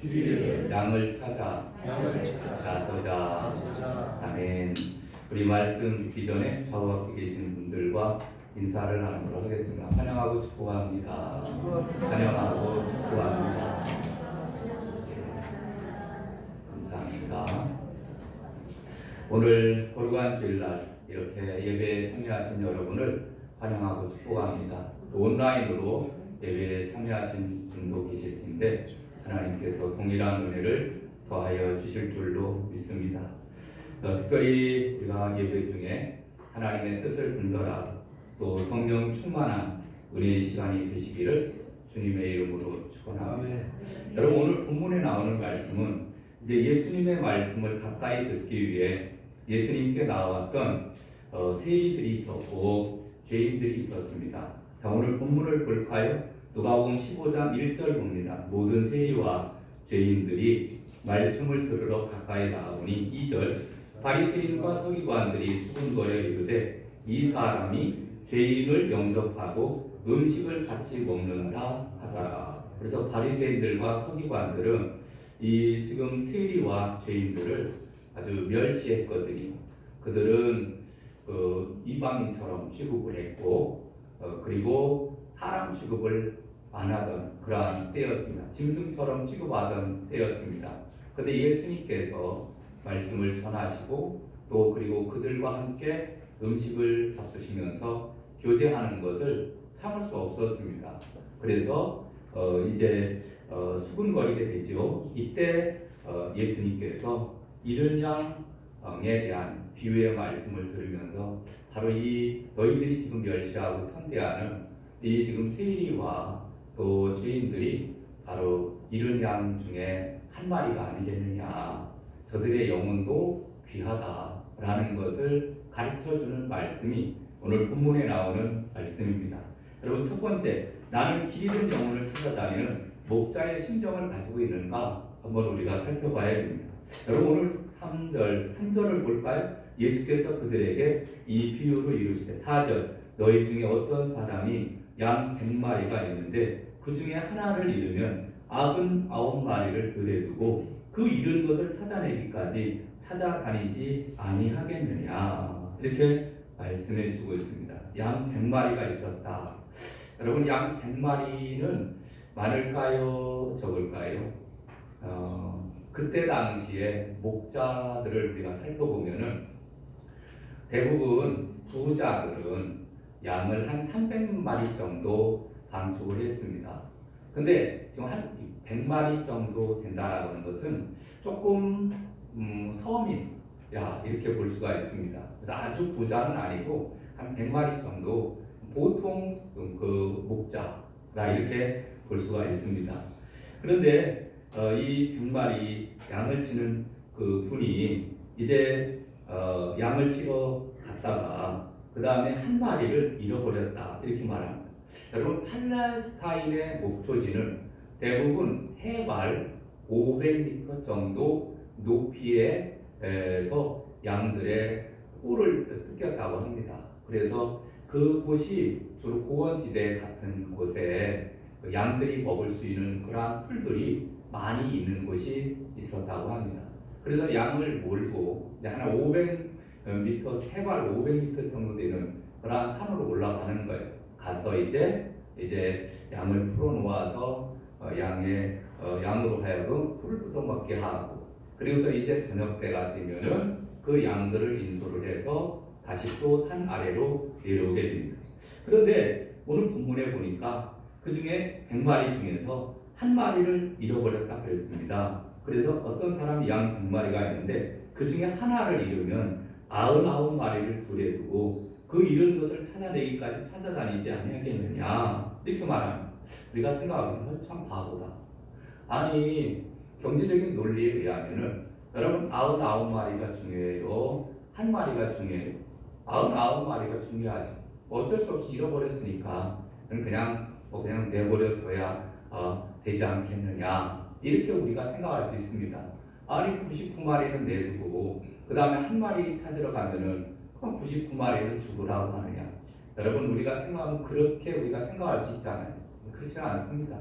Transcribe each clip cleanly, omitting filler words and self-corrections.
양을 찾아 나서자. 아멘. 우리 말씀 듣기 전에 좌우 앞에 계신 분들과 인사를 나누도록 하겠습니다. 환영하고 축복합니다. 환영하고 축복합니다. 감사합니다. 오늘 거룩한 주일날 이렇게 예배에 참여하신 여러분을 환영하고 축복합니다. 또 온라인으로 예배에 참여하신 분도 계실 텐데 하나님께서 동일한 은혜를 더하여 주실 줄로 믿습니다. 특별히 우리가 예배 중에 하나님의 뜻을 분별하고 또 성령 충만한 은혜의 시간이 되시기를 주님의 이름으로 축원합니다. 여러분, 오늘 본문에 나오는 말씀은 이제 예수님의 말씀을 가까이 듣기 위해 예수님께 나왔던 세리들이 있었고 죄인들이 있었습니다. 자, 오늘 본문을 볼까요? 누가복음 15장 1절 봅니다. 모든 세리와 죄인들이 말씀을 들으러 가까이 나오니 2절 바리새인과 서기관들이 수군거려 이르되 이 사람이 죄인을 영접하고 음식을 같이 먹는다 하더라. 그래서 바리새인들과 서기관들은 이 지금 세리와 죄인들을 아주 멸시했거든요. 그들은 이방인처럼 취급을 했고 그리고 사람 취급을 안 하던 그러한 때였습니다. 짐승처럼 취급하던 때였습니다. 그런데 예수님께서 말씀을 전하시고 또 그리고 그들과 함께 음식을 잡수시면서 교제하는 것을 참을 수 없었습니다. 그래서 이제 수군거리게 되죠. 이때 예수님께서 이른 양에 대한 비유의 말씀을 들으면서 바로 이 너희들이 지금 멸시하고 천대하는 이 지금 세리와 또 죄인들이 바로 이른 양 중에 한 마리가 아니겠느냐. 저들의 영혼도 귀하다라는 것을 가르쳐주는 말씀이 오늘 본문에 나오는 말씀입니다. 여러분, 첫 번째, 나는 길 잃은 영혼을 찾아다니는 목자의 심정을 가지고 있는가 한번 우리가 살펴봐야 됩니다. 여러분, 오늘 3절을 볼까요? 예수께서 그들에게 이 비유로 이루시되 4절 너희 중에 어떤 사람이 양 100마리가 있는데 그 중에 하나를 잃으면 99마리를 들에 두고 그 잃은 것을 찾아내기까지 찾아다니지 아니하겠느냐. 이렇게 말씀해 주고 있습니다. 양 100마리가 있었다. 여러분, 양 100마리는 많을까요? 적을까요? 그때 당시에 목자들을 우리가 살펴보면은 대부분 부자들은 양을 한 300마리 정도 방축을 했습니다. 근데 지금 한 100마리 정도 된다라는 것은 조금 서민이라 이렇게 볼 수가 있습니다. 그래서 아주 부자는 아니고 한 100마리 정도 보통 그 목자라 이렇게 볼 수가 있습니다. 그런데 이 100마리 양을 치는 그 분이 이제 양을 치러 갔다가 그 다음에 한 마리를 잃어버렸다 이렇게 말합니다. 여러분, 팔레스타인의 목초지는 대부분 해발 500m 정도 높이에서 양들의 뿔을 뜯겼다고 합니다. 그래서 그곳이 주로 고원지대 같은 곳에 양들이 먹을 수 있는 그러한 풀들이 많이 있는 곳이 있었다고 합니다. 그래서 양을 몰고 한 500m, 해발 500m 정도 되는 그러한 산으로 올라가는 거예요. 가서 이제 양을 풀어놓아서 양으로 하여금 풀을 뜯어먹게 하고, 그리고서 이제 저녁 때가 되면은 그 양들을 인솔을 해서 다시 또 산 아래로 내려오게 됩니다. 그런데 오늘 본문에 보니까 그 중에 100마리 중에서 한 마리를 잃어버렸다 그랬습니다. 그래서 어떤 사람이 양 100마리가 있는데 그 중에 하나를 잃으면 99마리를 둘에 두고 그 잃은 것을 찾아내기까지 찾아다니지 아니하겠느냐 이렇게 말합니다. 우리가 생각하기는 참 바보다. 아니, 경제적인 논리에 의하면은 여러분 99마리가 중요해요? 한 마리가 중요해요? 99마리가 중요하지. 어쩔 수 없이 잃어버렸으니까 그냥 내버려둬야 되지 않겠느냐 이렇게 우리가 생각할 수 있습니다. 아니, 99마리는 내두고 그 다음에 한 마리 찾으러 가면은 그럼 99마리는 죽으라고 하느냐. 여러분, 우리가 생각하면 그렇게 우리가 생각할 수 있잖아요. 그렇지 않습니다.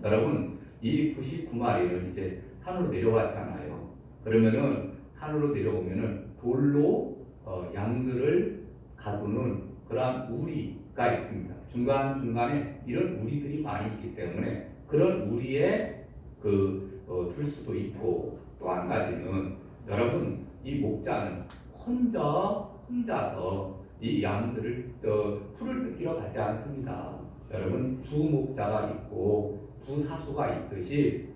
여러분, 이 99마리는 이제 산으로 내려왔잖아요. 그러면은 산으로 내려오면은 돌로 양들을 가두는 그러한 우리가 있습니다. 중간중간에 이런 우리들이 많이 있기 때문에 그런 우리에 둘 수도 있고, 또 한 가지는 여러분 이 목자는 혼자서 이 양들을 풀을 뜯기러 가지 않습니다. 여러분 부목자가 있고 부사수가 있듯이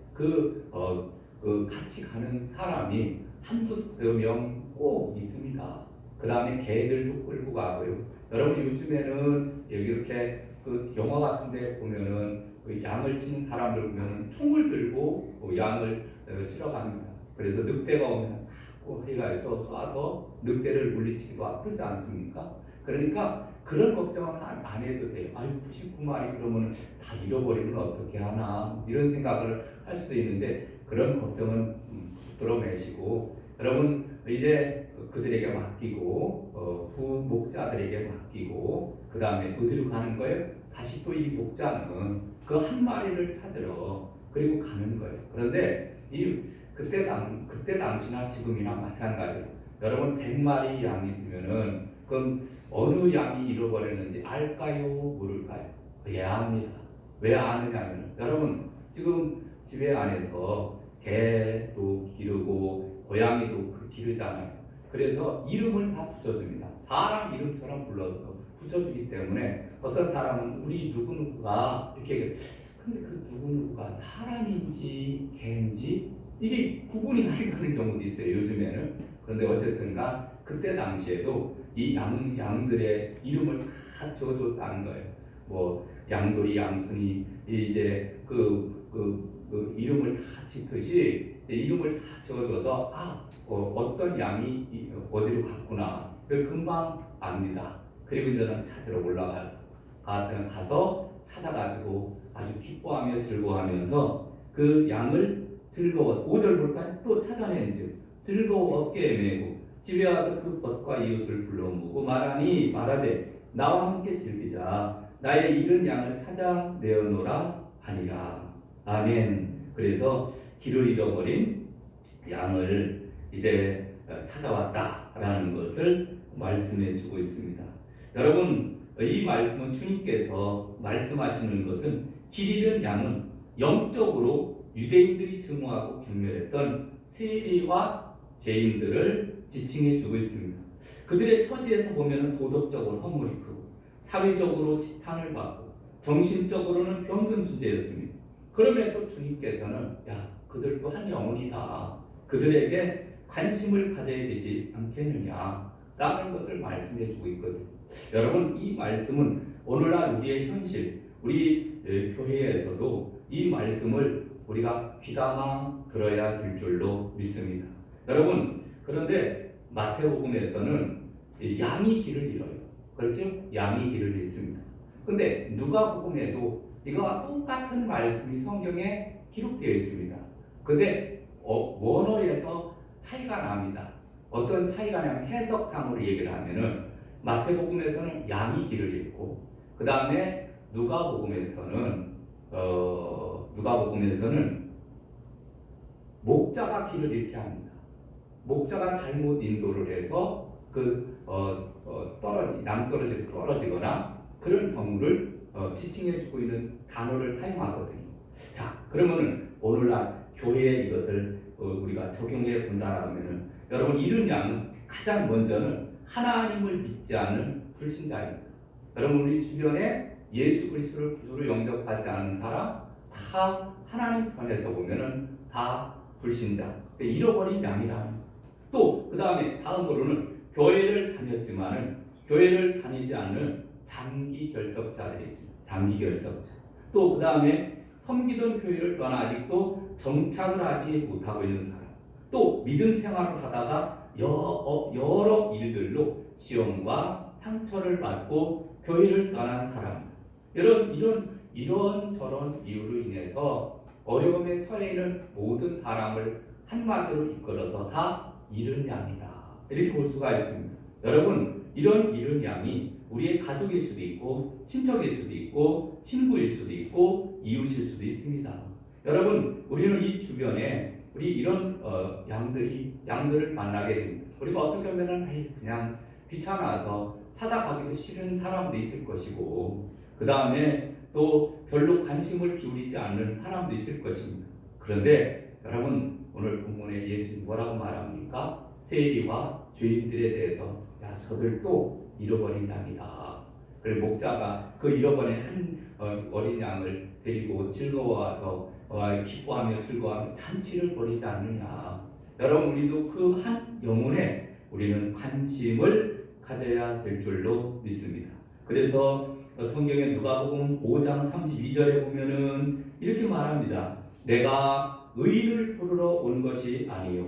같이 가는 사람이 한두 명 꼭 있습니다. 그 다음에 개들도 끌고 가고요. 여러분 요즘에는 여기 이렇게 영화 같은데 보면은 양을 치는 사람들 보면은 총을 들고 양을 치러 갑니다. 그래서 늑대가 오면 회가에서 쏴서 늑대를 물리치기도 하고 그러지 않습니까? 그러니까 그런 걱정은 안 해도 돼요. 아유 99마리 그러면 다 잃어버리면 어떻게 하나 이런 생각을 할 수도 있는데 그런 걱정은 들어매시고 여러분 이제 그들에게 맡기고 부목자들에게 맡기고 그 다음에 어디로 가는 거예요? 다시 또 이 목자는 그 한 마리를 찾으러 그리고 가는 거예요. 그런데 그때 당시나 지금이나 마찬가지로 여러분 100마리 양이 있으면은 그럼 어느 양이 잃어버렸는지 알까요? 모를까요? 예, 압니다. 왜 아느냐면 여러분 지금 집에 안에서 개도 기르고 고양이도 기르잖아요. 그래서 이름을 다 붙여줍니다. 사람 이름처럼 불러서 붙여주기 때문에 어떤 사람은 우리 누구누구가 이렇게 근데 그 누구누구가 사람인지 개인지 이게 구분이 안 가는 경우도 있어요. 요즘에는. 그런데 어쨌든가 그때 당시에도 이 양들의 이름을 다 지어줬다는 거예요. 뭐 양돌이, 양순이 이제 이름을 다 짓듯이 이제 이름을 다 지어줘서 어떤 양이 어디로 갔구나. 금방 압니다. 그리고 이제는 찾으러 가서 찾아가지고 아주 기뻐하며 즐거워하면서 그 양을 즐거워서 5절 볼까요? 또 찾아낸즉 즐거워 어깨에 메고 집에 와서 그 벗과 이웃을 불러 모으고 말하되 나와 함께 즐기자 나의 잃은 양을 찾아 내어놓으라 하니라. 아멘. 그래서 길을 잃어버린 양을 이제 찾아왔다라는 것을 말씀해 주고 있습니다. 여러분 이 말씀은 주님께서 말씀하시는 것은 길 잃은 양은 영적으로 유대인들이 증오하고 경멸했던 세리와 죄인들을 지칭해 주고 있습니다. 그들의 처지에서 보면 도덕적으로 허물이 크고 사회적으로 지탄을 받고 정신적으로는 병든 존재였습니다. 그럼에도 주님께서는 그들도 한 영혼이다. 그들에게 관심을 가져야 되지 않겠느냐 라는 것을 말씀해 주고 있거든요. 여러분 이 말씀은 오늘날 우리의 현실, 우리 교회에서도 이 말씀을 우리가 귀담아 들어야 될 줄로 믿습니다. 여러분 그런데 마태복음에서는 양이 길을 잃어요. 그렇죠? 양이 길을 잃습니다. 근데 누가복음에도 이거와 똑같은 말씀이 성경에 기록되어 있습니다. 근데 원어에서 차이가 납니다. 어떤 차이가 나면 해석상으로 얘기를 하면은 마태복음에서는 양이 길을 잃고 그 다음에 누가복음에서는 목자가 길을 잃게 합니다. 목자가 잘못 인도를 해서 낭떠러지로 떨어지거나 그런 경우를 지칭해주고 있는 단어를 사용하거든요. 자, 그러면은 오늘날 교회에 이것을 우리가 적용해 본다라면은 여러분 잃은 양은 가장 먼저는 하나님을 믿지 않는 불신자입니다. 여러분 우리 주변에 예수 그리스도를 구주로 영접하지 않은 사람 다 하나님 편에서 보면은 다 불신자, 잃어버린 양이라. 또 그 다음에 다음으로는 교회를 다녔지만은 교회를 다니지 않는 장기 결석자들이 있습니다. 장기 결석자. 또 그 다음에 섬기던 교회를 떠나 아직도 정착을 하지 못하고 있는 사람. 또 믿음 생활을 하다가 여러 일들로 시험과 상처를 받고 교회를 떠난 사람. 이런 저런 이유로 인해서 어려움에 처해 있는 모든 사람을 한마디로 이끌어서 다 잃은 양이다. 이렇게 볼 수가 있습니다. 여러분 이런 잃은 양이 우리의 가족일 수도 있고 친척일 수도 있고 친구일 수도 있고 이웃일 수도 있습니다. 여러분, 우리는 이 주변에 우리 이런 양들을 만나게 됩니다. 우리가 어떻게 보면은 그냥 귀찮아서 찾아가기도 싫은 사람도 있을 것이고, 그 다음에 또 별로 관심을 기울이지 않는 사람도 있을 것입니다. 그런데 여러분, 오늘 본문에 예수님이 뭐라고 말합니까? 세리와 죄인들에 대해서 야, 저들도 잃어버린 양이다. 그리고 목자가 그 잃어버린 한 어린 양을 데리고 즐거워와서 기뻐하며 즐거워하며 잔치를 벌이지 않느냐. 여러분, 우리도 그 한 영혼에 우리는 관심을 가져야 될 줄로 믿습니다. 그래서 성경의 누가복음 5장 32절에 보면은 이렇게 말합니다. 내가 의인을 부르러 온 것이 아니요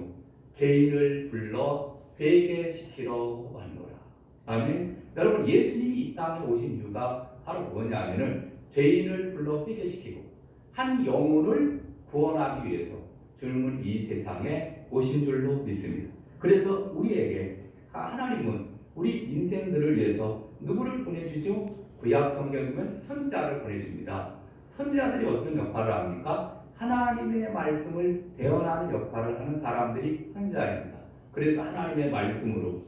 죄인을 불러 회개시키러 왔노라. 아멘. 여러분, 예수님이 이 땅에 오신 이유가 바로 뭐냐면은 죄인을 불러 회개시키고 한 영혼을 구원하기 위해서 주님은 이 세상에 오신 줄로 믿습니다. 그래서 우리에게 하나님은 우리 인생들을 위해서 누구를 보내주죠? 구약 성경이면 선지자를 보내줍니다. 선지자들이 어떤 역할을 합니까? 하나님의 말씀을 대언하는 역할을 하는 사람들이 선지자입니다. 그래서 하나님의 말씀으로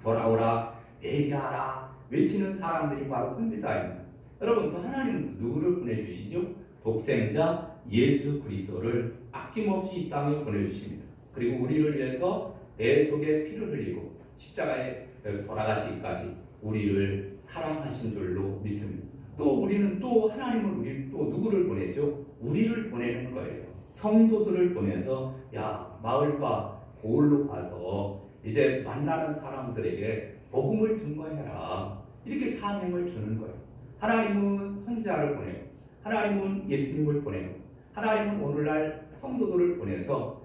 돌아오라, 얘기하라, 외치는 사람들이 바로 선지자입니다. 여러분, 또 하나님은 누구를 보내주시죠? 독생자 예수 그리스도를 아낌없이 이 땅에 보내주십니다. 그리고 우리를 위해서 내 속에 피를 흘리고 십자가에 돌아가시기까지 우리를 사랑하신 줄로 믿습니다. 또 우리는 또 하나님은 우리를 또 누구를 보내죠? 우리를 보내는 거예요. 성도들을 보내서 야, 마을과 고을로 가서 이제 만나는 사람들에게 복음을 증거해라. 이렇게 사명을 주는 거예요. 하나님은 선지자를 보내고 하나님은 예수님을 보내고 하나님은 오늘날 성도들을 보내서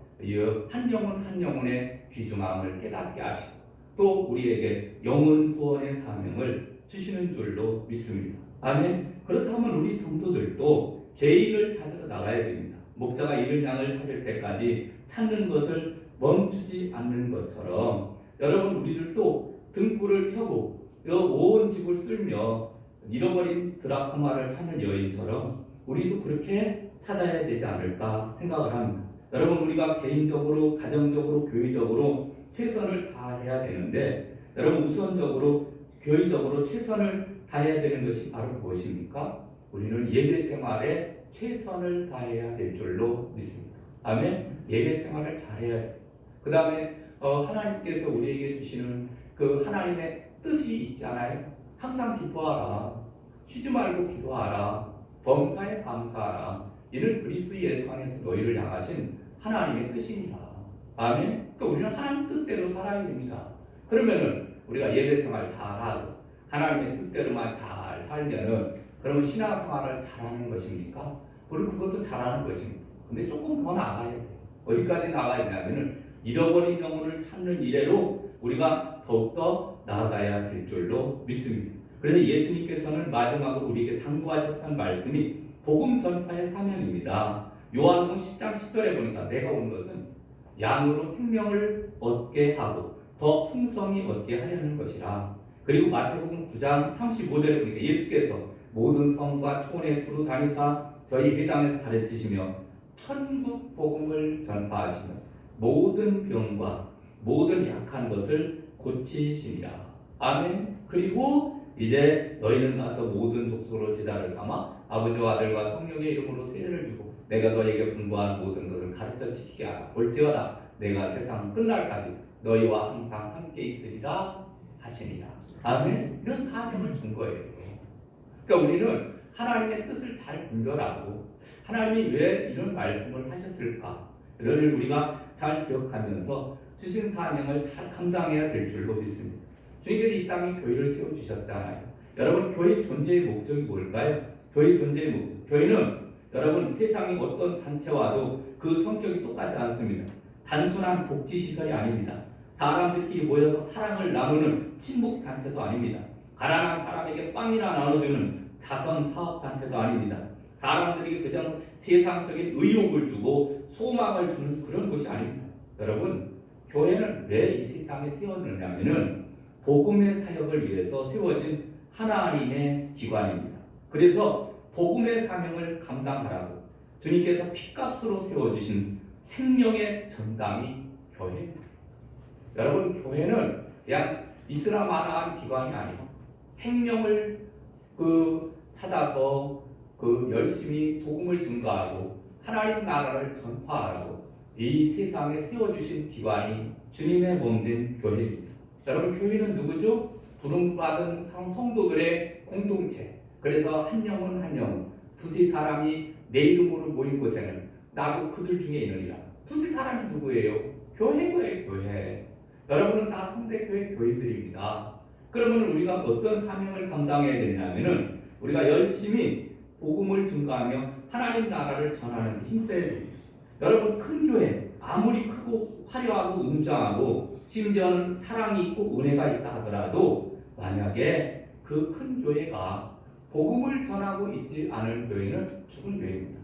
한 영혼 한 영혼의 귀중함을 깨닫게 하시고 또 우리에게 영혼 구원의 사명을 주시는 줄로 믿습니다. 아멘. 그렇다면 우리 성도들도 죄인을 찾으러 나가야 됩니다. 목자가 잃은 양을 찾을 때까지 찾는 것을 멈추지 않는 것처럼 여러분, 우리들도 등불을 켜고 온 집을 쓸며 잃어버린 드라크마를 찾는 여인처럼 우리도 그렇게 찾아야 되지 않을까 생각을 합니다. 여러분, 우리가 개인적으로, 가정적으로, 교회적으로 최선을 다해야 되는데 여러분, 우선적으로 교회적으로 최선을 다해야 되는 것이 바로 무엇입니까? 우리는 예배 생활에 최선을 다해야 될 줄로 믿습니다. 아멘. 예배 생활을 잘해야 돼요. 그 다음에 하나님께서 우리에게 주시는 그 하나님의 뜻이 있잖아요. 항상 기뻐하라, 쉬지 말고 기도하라, 범사에 감사하라. 이는 그리스도 예수 안에서 너희를 향하신 하나님의 뜻이니라. 아멘. 그러니까 우리는 하나님 뜻대로 살아야 됩니다. 그러면은 우리가 예배 생활 잘하고 하나님의 뜻대로만 잘 살면은 그러면 신앙생활을 잘하는 것입니까? 우리 그것도 잘하는 것입니다. 근데 조금 더 나아가야 돼요. 어디까지 나아가야 되냐면은 잃어버린 영혼을 찾는 이래로 우리가 더욱더 나아가야 될 줄로 믿습니다. 그래서 예수님께서는 마지막으로 우리에게 당부하셨던 말씀이 복음 전파의 사명입니다. 요한복음 10장 10절에 보니까 내가 온 것은 양으로 생명을 얻게 하고 더 풍성히 얻게 하려는 것이라. 그리고 마태복음 9장 35절에 보니까 예수께서 모든 성과 촌에 두루 다니사 저희 회당에서 가르치시며 천국 복음을 전파하시며 모든 병과 모든 약한 것을 고치시니라. 아멘. 그리고 이제 너희는 가서 모든 족속으로 제자를 삼아 아버지와 아들과 성령의 이름으로 세례를 주고 내가 너희에게 분부한 모든 것을 가르쳐 지키게 하라. 볼지어다 내가 세상 끝날까지 너희와 항상 함께 있으리라 하시니라. 아멘. 이런 사명을 준 거예요. 그러니까 우리는 하나님의 뜻을 잘 분별하고 하나님이 왜 이런 말씀을 하셨을까를 우리가 잘 기억하면서 주신 사명을 잘 감당해야 될 줄로 믿습니다. 주님께서 이 땅에 교회를 세워주셨잖아요. 여러분, 교회 존재의 목적이 뭘까요? 교회 존재의 목적. 교회는 여러분, 세상의 어떤 단체와도 그 성격이 똑같지 않습니다. 단순한 복지시설이 아닙니다. 사람들끼리 모여서 사랑을 나누는 친목단체도 아닙니다. 가난한 사람에게 빵이나 나눠주는 자선사업단체도 아닙니다. 사람들에게 그냥 세상적인 의욕을 주고 소망을 주는 그런 곳이 아닙니다. 여러분, 교회는 왜 이 세상에 세웠느냐면은 복음의 사역을 위해서 세워진 하나님의 기관입니다. 그래서 복음의 사명을 감당하라고 주님께서 피값으로 세워주신 생명의 전당이 교회입니다. 여러분, 교회는 그냥 있으나 마나한 기관이 아니고 생명을 찾아서 열심히 복음을 증거하고 하나님 나라를 전파하라고 이 세상에 세워주신 기관이 주님의 몸된 교회입니다. 여러분, 교회는 누구죠? 부름받은 성도들의 공동체. 그래서 한 영혼 한 영혼, 두세 사람이 내 이름으로 모인 곳에는 나도 그들 중에 있느니라. 두세 사람이 누구예요? 교회고요, 교회. 여러분은 다 성대교회 교인들입니다. 그러면 우리가 어떤 사명을 감당해야 되냐면은 우리가 열심히 복음을 증거하며 하나님 나라를 전하는 데 힘써야 됩니다. 여러분, 큰 교회 아무리 크고 화려하고 웅장하고 심지어는 사랑이 있고 은혜가 있다 하더라도 만약에 그 큰 교회가 복음을 전하고 있지 않은 교회는 죽은 교회입니다.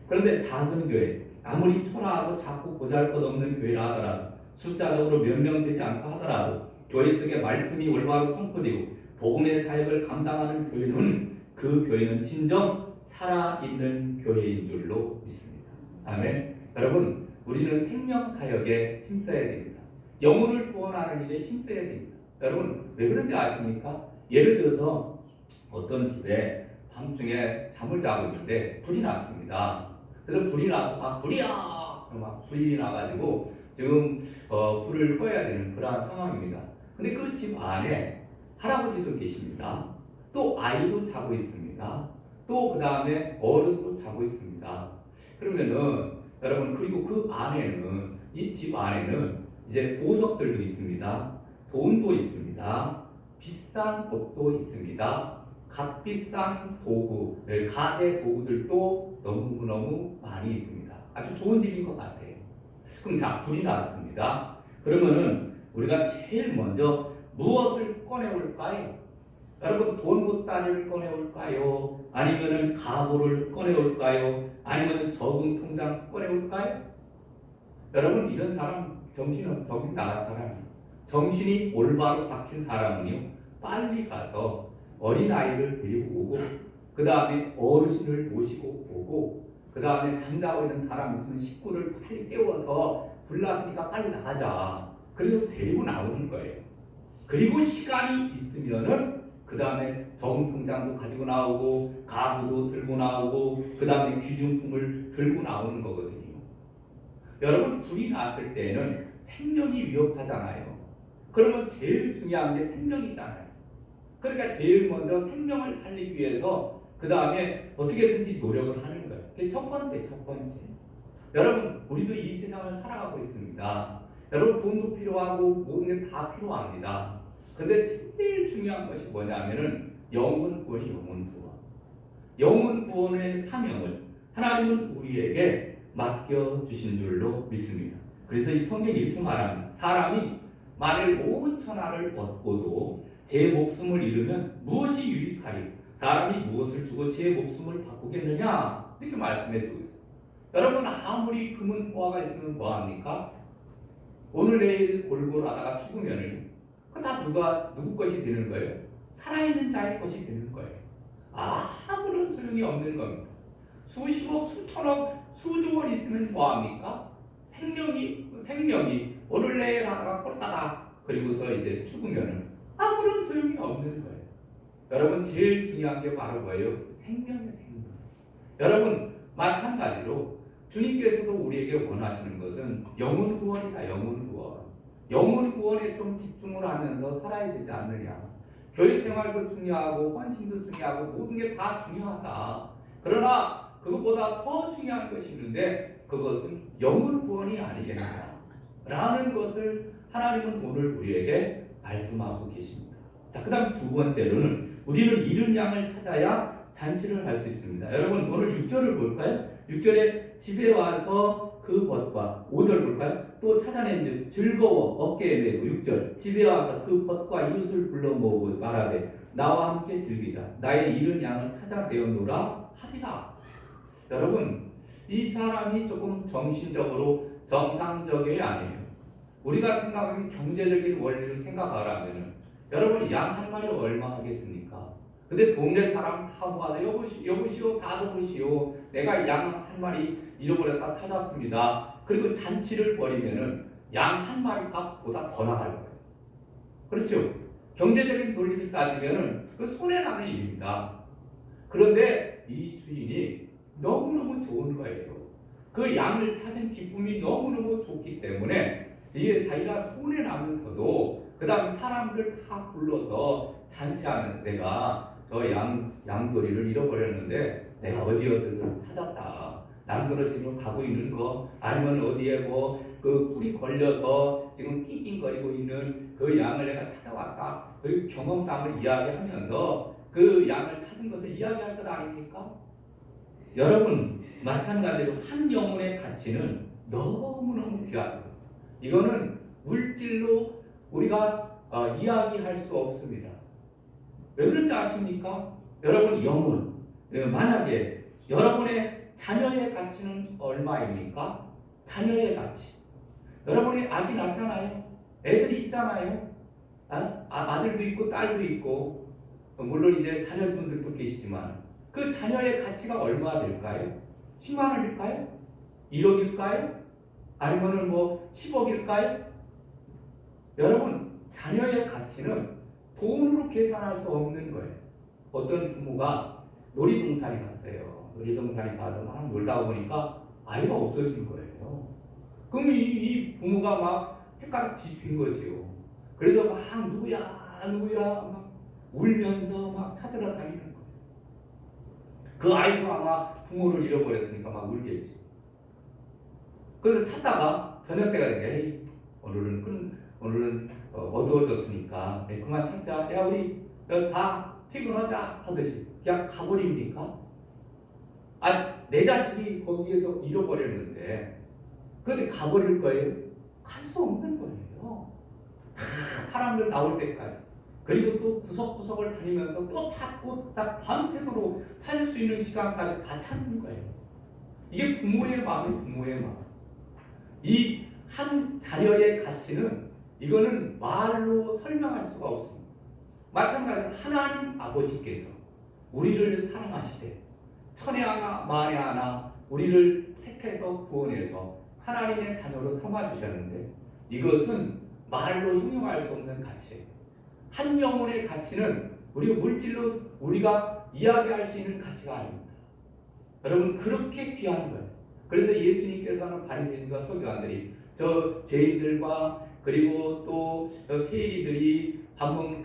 그런데 작은 교회, 아무리 초라하고 작고 보잘것없는 교회라 하더라도 숫자적으로 몇 명 되지 않고 하더라도 교회 속에 말씀이 올바로 선포되고 복음의 사역을 감당하는 교회는 그 교회는 진정 살아있는 교회인 줄로 믿습니다. 아멘. 여러분, 우리는 생명 사역에 힘써야 됩니다. 영혼을 구원하는 일에 힘써야 됩니다. 여러분, 왜 그런지 아십니까? 예를 들어서 어떤 집에 밤중에 잠을 자고 있는데 불이 났습니다. 그래서 불이 나서 막 불이 나가지고 지금 불을 꺼야 되는 그러한 상황입니다. 근데 그 집 안에 할아버지도 계십니다. 또 아이도 자고 있습니다. 또 그 다음에 어른도 자고 있습니다. 그러면은 여러분, 그리고 그 안에는, 이 집 안에는 이제 보석들도 있습니다. 돈도 있습니다. 비싼 옷도 있습니다. 값비싼 도구, 가재 도구들도 너무너무 많이 있습니다. 아주 좋은 집인 것 같아요. 그럼 자, 불이 났습니다. 그러면은 우리가 제일 먼저 무엇을 꺼내올까요? 여러분, 돈 보따리를 꺼내올까요? 아니면은 가구를 꺼내올까요? 아니면은 저금 통장 꺼내올까요? 여러분, 이런 사람 정신은 저기 나간 사람이에요. 정신이 올바로 박힌 사람은요, 빨리 가서 어린아이를 데리고 오고, 그 다음에 어르신을 모시고 오고, 그 다음에 잠자고 있는 사람 있으면 식구를 빨리 깨워서 불났으니까 빨리 나가자. 그래서 데리고 나오는 거예요. 그리고 시간이 있으면은 그 다음에 저금통장도 가지고 나오고, 가구도 들고 나오고, 그 다음에 귀중품을 들고 나오는 거거든요. 여러분, 불이 났을 때는 생명이 위협하잖아요. 그러면 제일 중요한 게 생명이잖아요. 그러니까 제일 먼저 생명을 살리기 위해서 그 다음에 어떻게든지 노력을 하는 거예요. 그게 첫 번째. 여러분, 우리도 이 세상을 살아가고 있습니다. 여러분, 돈도 필요하고 모든 게 다 필요합니다. 근데 제일 중요한 것이 뭐냐면은 영혼 구원이 영혼 구원. 영혼 구원의 사명을 하나님은 우리에게 맡겨주신 줄로 믿습니다. 그래서 이 성경이 이렇게 말합니다. 사람이 만일 온 천하를 얻고도 제 목숨을 잃으면 무엇이 유익하리? 사람이 무엇을 주고 제 목숨을 바꾸겠느냐? 이렇게 말씀해 주고 있어요. 여러분, 아무리 금은 보화가 있으면 뭐합니까? 오늘 내일 골골하다가 죽으면은 그 다 누구 것이 되는 거예요? 살아있는 자의 것이 되는 거예요. 아무런 소용이 없는 겁니다. 수십억, 수천억, 수조 원 있으면 뭐합니까? 생명이 오늘 내일 하다가 꼴까다 그리고서 이제 죽으면은 아무런 소용이 없는 거예요. 여러분, 제일 중요한 게 바로 뭐예요? 생명의 생명. 여러분, 마찬가지로 주님께서도 우리에게 원하시는 것은 영혼 구원이다. 영혼 구원. 영혼 구원에 좀 집중을 하면서 살아야 되지 않느냐. 교회 생활도 중요하고 헌신도 중요하고 모든 게 다 중요하다. 그러나 그것보다 더 중요한 것이 있는데 그것은 영혼 구원이 아니겠느냐 라는 것을 하나님은 오늘 우리에게 말씀하고 계십니다. 자, 그 다음 두 번째로는 우리는 잃은 양을 찾아야 잔치를 할 수 있습니다. 여러분, 오늘 6절을 볼까요? 6절에 집에 와서 그 벗과 5절 볼까요? 또 찾아낸즉 즐거워 어깨에 메고 6절 집에 와서 그 벗과 이웃을 불러 모으고 말하되 나와 함께 즐기자 나의 잃은 양을 찾아내었노라 하리라. 여러분, 이 사람이 조금 정신적으로 정상적이 아니에요. 우리가 생각하는 경제적인 원리를 생각하라면 여러분, 양 한 마리 얼마 하겠습니까? 그 근데 동네 사람 다 모아서 여보시오 다 도우시오 내가 양 한 마리 잃어버렸다 찾았습니다. 그리고 잔치를 벌이면은 양 한 마리 값보다 더 나갈 거예요. 그렇죠? 경제적인 논리를 따지면은 그 손해나는 일입니다. 그런데 이 주인이 너무너무 좋은 거예요. 그 양을 찾은 기쁨이 너무너무 좋기 때문에 이게 자기가 손해나면서도 그 다음에 사람들 다 불러서 잔치하면서 내가 저 양도리를 잃어버렸는데 내가 어디를 찾았다. 남도로 지금 가고 있는 거 아니면 어디에 뭐 그 뿔이 걸려서 지금 낑낑거리고 있는 그 양을 내가 찾아왔다. 그 경험담을 이야기하면서 그 양을 찾은 것을 이야기할 것 아닙니까? 여러분 마찬가지로 한 영혼의 가치는 너무너무 귀하다. 이거는 물질로 우리가 이야기할 수 없습니다. 왜 그런지 아십니까? 여러분 영혼 만약에 여러분의 자녀의 가치는 얼마입니까? 자녀의 가치. 여러분의 아기 낳잖아요. 애들이 있잖아요. 아들도 있고 딸도 있고 물론 이제 자녀분들도 계시지만 그 자녀의 가치가 얼마나 될까요? 10만 원일까요? 1억일까요? 아니면은 뭐 10억일까요? 여러분 자녀의 가치는 돈으로 계산할 수 없는 거예요. 어떤 부모가 놀이동산에 갔어요. 놀이동산에 가서 막 놀다 보니까 아이가 없어진 거예요. 그럼 이 부모가 막 헷갈려 뒤집힌 거지요. 그래서 막 누구야 막 울면서 막 찾으러 다니는 거예요. 그 아이도 아마 부모를 잃어버렸으니까 막 울겠지. 그래서 찾다가 저녁 때가 되니까 에이 오늘은 어두워졌으니까 그만 찾자. 야 우리 다 퇴근하자 하듯이 그냥 가버립니까? 내 자식이 거기에서 잃어버렸는데 그런데 가버릴 거예요? 갈 수 없는 거예요. 다 사람들 나올 때까지. 그리고 또 구석구석을 다니면서 또 찾고 밤새도록 찾을 수 있는 시간까지 다 찾는 거예요. 이게 부모의 마음이 부모의 마음. 이 한 자녀의 가치는 이거는 말로 설명할 수가 없습니다. 마찬가지로 하나님 아버지께서 우리를 사랑하시되 천에 하나 만에 하나 우리를 택해서 구원해서 하나님의 자녀로 삼아주셨는데 이것은 말로 형용할 수 없는 가치예요. 한 영혼의 가치는 우리 물질로 우리가 이야기할 수 있는 가치가 아닙니다. 여러분 그렇게 귀한 거예요. 그래서 예수님께서는 바리새인과 서기관들이 저 죄인들과 그리고 또 세리들이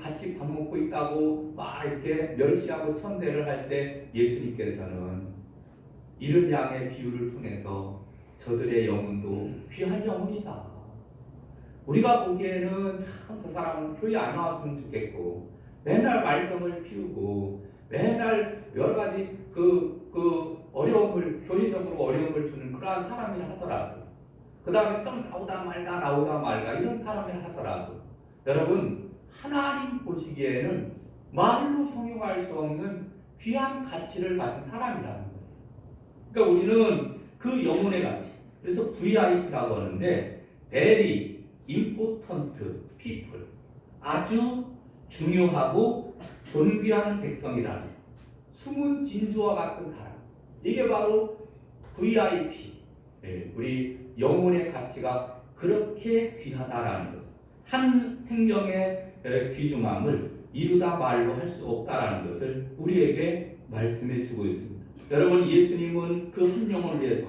같이 밥 먹고 있다고 막 이렇게 멸시하고 천대를 할 때 예수님께서는 이른 양의 비유를 통해서 저들의 영혼도 귀한 영혼이다. 우리가 보기에는 참 저 사람은 교회 안 나왔으면 좋겠고 맨날 말씀을 피우고 맨날 여러 가지 어려움을 교회적으로 어려움을 주는 그러한 사람이라 하더라도 그 다음에 좀 나오다 말다 이런 사람이라 하더라도 여러분 하나님 보시기에는 말로 형용할 수 없는 귀한 가치를 가진 사람이라는 거예요. 그러니까 우리는 그 영혼의 가치 그래서 VIP라고 하는데 Very Important People 아주 중요하고 존귀한 백성이라는 숨은 진주와 같은 사람 이게 바로 VIP 우리 영혼의 가치가 그렇게 귀하다라는 것 한 생명의 귀중함을 이루다 말로 할 수 없다라는 것을 우리에게 말씀해 주고 있습니다. 여러분 예수님은 그 한 영혼을 위해서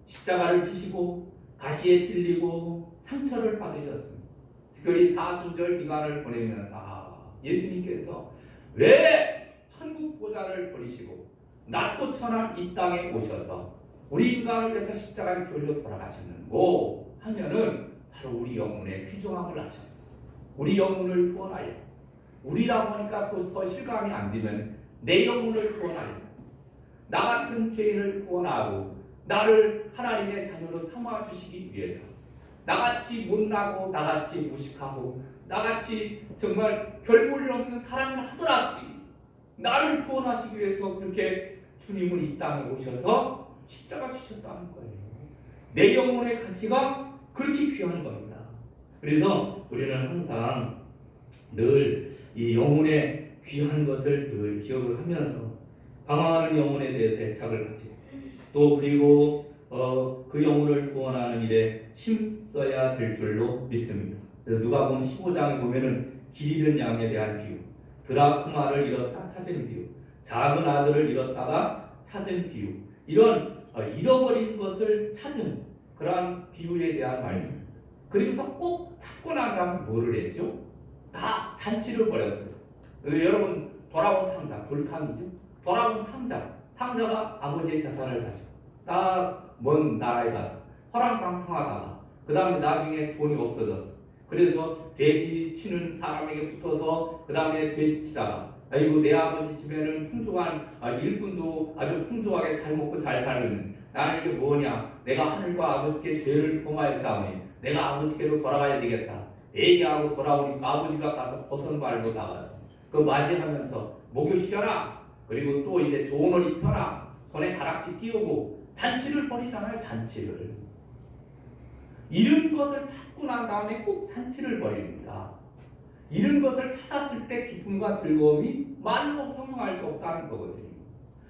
십자가를 지시고 가시에 찔리고 상처를 받으셨습니다. 특별히 사순절 기간을 보내면서 예수님께서 왜 천국 보좌를 버리시고 낮고 천한 이 땅에 오셔서 우리 인간을 위해서 십자가에 돌려 돌아가셨는고 하면은 바로 우리 영혼의 귀중함을 아셨어요. 우리 영혼을 구원하려 우리라고 하니까 더 실감이 안 되면 내 영혼을 구원하려 나 같은 죄인을 구원하고 나를 하나님의 자녀로 삼아주시기 위해서 나같이 못나고 나같이 무식하고 나같이 정말 별 볼 일 없는 사람이라 하더라도 나를 구원하시기 위해서 그렇게 주님은 이 땅에 오셔서 십자가 주셨다는 거예요. 내 영혼의 가치가 그렇게 귀한 겁니다. 그래서 우리는 항상 늘 이 영혼의 귀한 것을 늘 기억을 하면서 방황하는 영혼에 대해서 애착을 가지고 또 그리고 그 영혼을 구원하는 일에 힘써야 될 줄로 믿습니다. 그래서 누가복음 15장에 보면은 길 잃은 양에 대한 비유, 드라크마를 잃었다 찾은 비유, 작은 아들을 잃었다가 찾은 비유, 이런 잃어버린 것을 찾은 그러한 비유에 대한 말씀. 그리고서 꼭 찾고 난 다음에 뭐를 했죠? 다 잔치를 벌였어요. 여러분 돌아온 탕자, 돌탕이죠. 돌아온 탕자가 아버지의 재산을 가지고 딱 먼 나라에 가서 허랑방탕하다가 그 다음에 나중에 돈이 없어졌어. 그래서 돼지 치는 사람에게 붙어서 그 다음에 돼지 치다가 아이고 내 아버지 집에는 풍족한 일꾼도 아주 풍족하게 잘 먹고 잘 살고 나는 이게 뭐냐, 내가 하늘과 아버지께 죄를 범하였사오니 내가 아버지께로 돌아가야 되겠다. 얘기하고 돌아오니까 아버지가 가서 버선 말고 나가서 그 맞이하면서 목욕시켜라. 그리고 또 이제 좋은 옷 입혀라. 손에 가락지 끼우고 잔치를 벌이잖아요. 잔치를. 잃은 것을 찾고 난 다음에 꼭 잔치를 벌입니다. 잃은 것을 찾았을 때 기쁨과 즐거움이 말로 형용할 수 없다는 거거든요.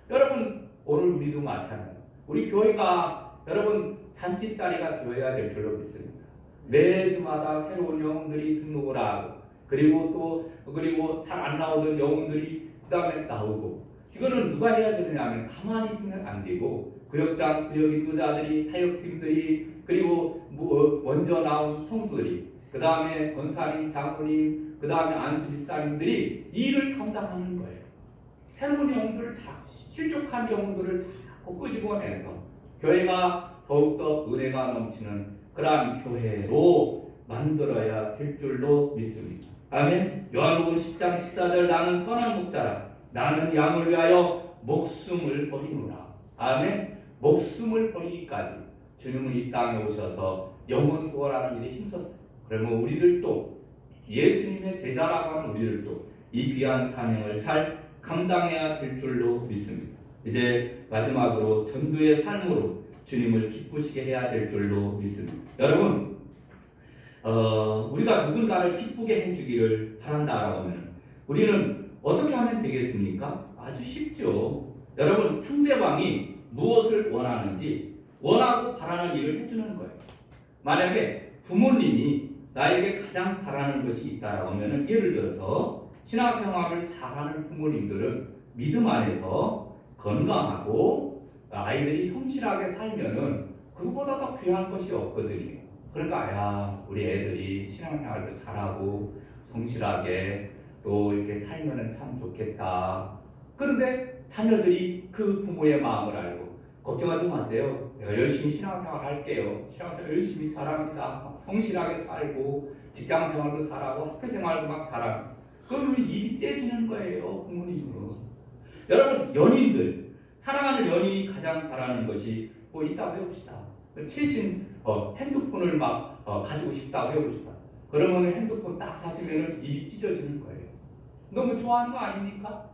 여러분 오늘 우리도 마찬가지예요. 우리 교회가 여러분 잔치자리가 되어야 될 줄로 믿습니다. 매주마다 새로운 영혼들이 등록을 하고 그리고 잘 안 나오던 영혼들이 그 다음에 나오고, 이거는 누가 해야 되느냐 하면 가만히 있으면 안 되고 구역장, 구역 인도자들이, 사역팀들이, 그리고 먼저 나온 성도들이, 그 다음에 권사님, 장로님, 그 다음에 안수집사님들이 일을 감당하는 거예요. 새로운 영혼들을 실족한 영혼들을 자꾸 끄집어내서 교회가 더욱더 은혜가 넘치는 그러한 교회로 만들어야 될 줄로 믿습니다. 아멘. 요한복음 10장 14절 나는 선한 목자라 나는 양을 위하여 목숨을 버리노라. 아멘. 목숨을 버리기까지 주님은 이 땅에 오셔서 영혼 구원하는 일에 힘썼어요. 그러면 우리들도 예수님의 제자라고 하는 우리들도 이 귀한 사명을 잘 감당해야 될 줄로 믿습니다. 이제 마지막으로 전도의 삶으로 주님을 기쁘시게 해야 될 줄로 믿습니다. 여러분 우리가 누군가를 기쁘게 해주기를 바란다라고 하면 우리는 어떻게 하면 되겠습니까? 아주 쉽죠. 여러분 상대방이 무엇을 원하는지 원하고 바라는 일을 해주는 거예요. 만약에 부모님이 나에게 가장 바라는 것이 있다라고 하면, 예를 들어서 신앙생활을 잘하는 부모님들은 믿음 안에서 건강하고 아이들이 성실하게 살면은 그것보다 더 귀한 것이 없거든요. 그러니까 우리 애들이 신앙생활도 잘하고 성실하게 또 이렇게 살면은 참 좋겠다. 그런데 자녀들이 그 부모의 마음을 알고 걱정하지 마세요. 내가 열심히 신앙생활 할게요. 신앙생활 열심히 잘합니다. 막 성실하게 살고 직장생활도 잘하고 학교생활도 막 잘하고. 그러면 입이 째지는 거예요, 부모님은. 여러분 연인들, 사랑하는 연인이 가장 바라는 것이 뭐 있다고 해봅시다. 최신 핸드폰을 막 가지고 싶다고 해봅시다. 그러면 핸드폰 딱 사주면 입이 찢어지는 거예요. 너무 좋아하는 거 아닙니까?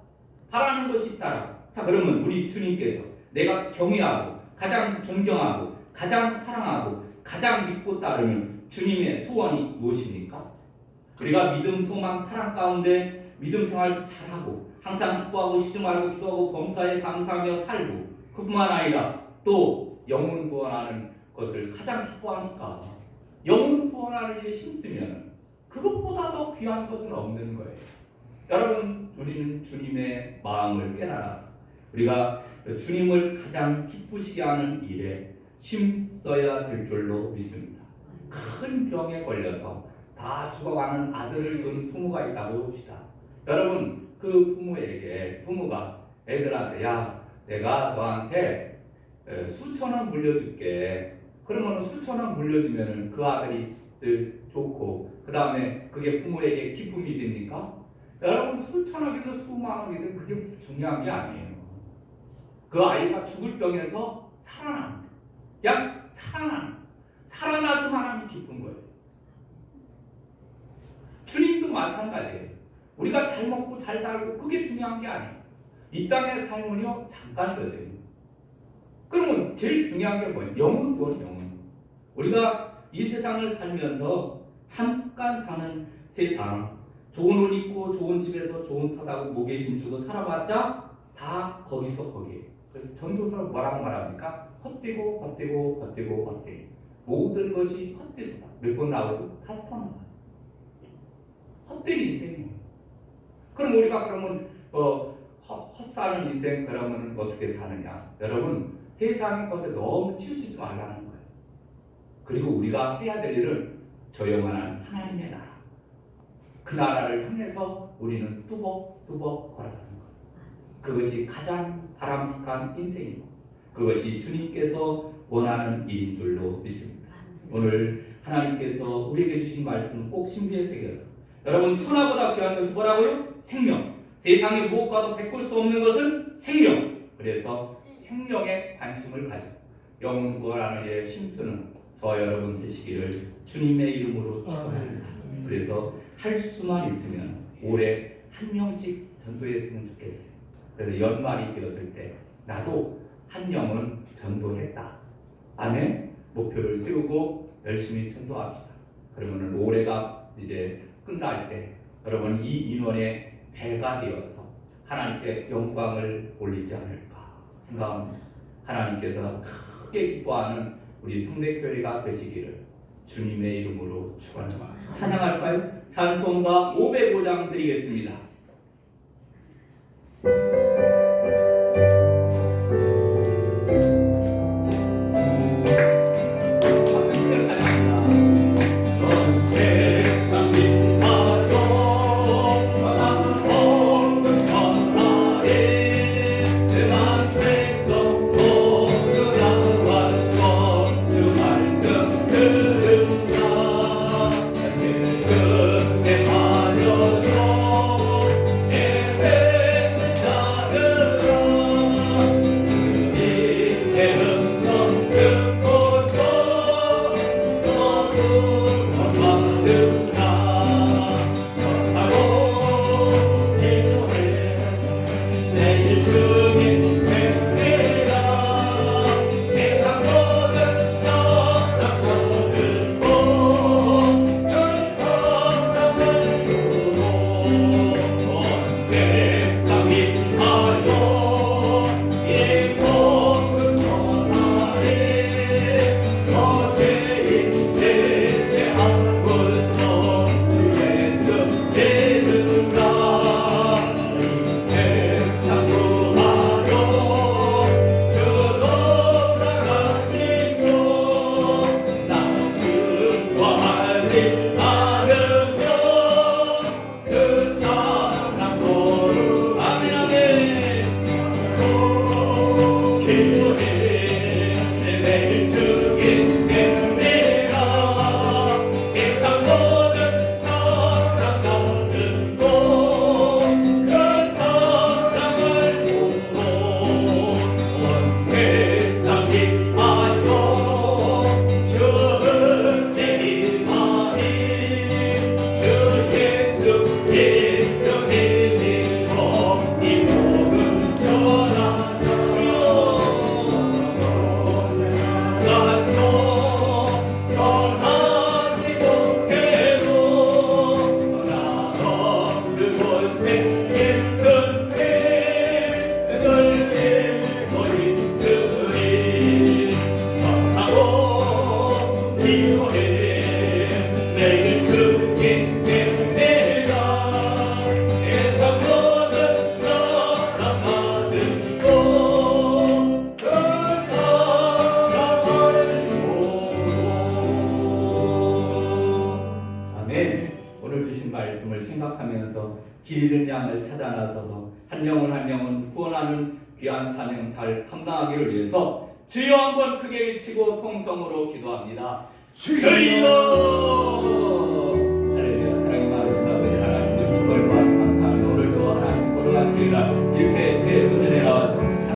바라는 것이 있다. 자, 그러면 우리 주님께서 내가 경외하고 가장 존경하고 가장 사랑하고 가장 믿고 따르는 주님의 소원이 무엇입니까? 우리가 믿음, 소망, 사랑 가운데 믿음 생활도 잘하고 항상 기뻐하고 쉬지 말고 기도하고 범사에 감사하며 살고, 그뿐만 아니라 또 영혼 구원하는 것을 가장 기뻐하니까 영혼 구원하는 일에 힘쓰면 그것보다 더 귀한 것은 없는 거예요. 여러분 우리는 주님의 마음을 깨달아서 우리가 주님을 가장 기쁘시게 하는 일에 힘써야 될 줄로 믿습니다. 큰 병에 걸려서 다 죽어가는 아들을 둔 부모가 있다고 봅시다. 여러분 그 부모가 애들한테 내가 너한테 수천 원 물려줄게. 그러면 수천 원 물려주면 그 아들이 좋고 그 다음에 그게 부모에게 기쁨이 됩니까? 여러분 수천 원이든 수만 원이든 그게 중요한 게 아니에요. 그 아이가 죽을 병에서 살아납니다. 그냥 살아나기만 하면 기쁜 거예요. 주님도 마찬가지예요. 우리가 잘 먹고 잘 살고 그게 중요한 게 아니에요. 이 땅의 삶은요 잠깐이거든요. 그러면 제일 중요한 게 뭐예요? 영혼 구원, 영혼. 우리가 이 세상을 살면서 잠깐 사는 세상, 좋은 옷 입고 좋은 집에서 좋은 타다고 모계신 주고 살아봤자 다 거기서 거기에. 그래서 전도서를 뭐라고 말합니까? 헛되고 헛되고 헛되고 헛되고 모든 것이 헛되다. 몇 번 나오죠? 5번 나와요. 헛된 인생이에요. 그럼 우리가 그러면 헛사는 인생 그러면 어떻게 사느냐? 여러분 세상의 것에 너무 치우치지 말라는 거예요. 그리고 우리가 해야 될 일은 조용한 하나님의 나라. 그 나라를 향해서 우리는 뚜벅뚜벅 걸어가는 거예요. 그것이 가장 바람직한 인생이고 그것이 주님께서 원하는 일인 줄로 믿습니다. 오늘 하나님께서 우리에게 주신 말씀 꼭 신비에 새겨서 여러분 천하보다 귀한 것이 뭐라고요? 생명. 세상의 무엇과도 바꿀 수 없는 것은 생명. 그래서 생명에 관심을 가져 영혼 구원하는 일에 힘쓰는 저 여러분 되시기를 주님의 이름으로 축원합니다. 그래서 할 수만 있으면 올해 한 명씩 전도했으면 좋겠어요. 그래서 연말이 되었을 때 나도 한 영은 전도했다. 안에 목표를 세우고 열심히 전도합시다. 그러면 올해가 이제 끝날 때 여러분 이 인원의 배가 되어서 하나님께 영광을 올리지 않을까 생각합니다. 하나님께서 크게 기뻐하는 우리 성대교회가 되시기를 주님의 이름으로 축원합니다. 찬양할까요? 찬송가 505장 드리겠습니다. 길 잃은 양을 찾아 나서서 한 영혼 한 영혼 구원하는 귀한 사명 잘 감당하기를 위해서 주여 한번 크게 외치고 통성으로 기도합니다. 주여!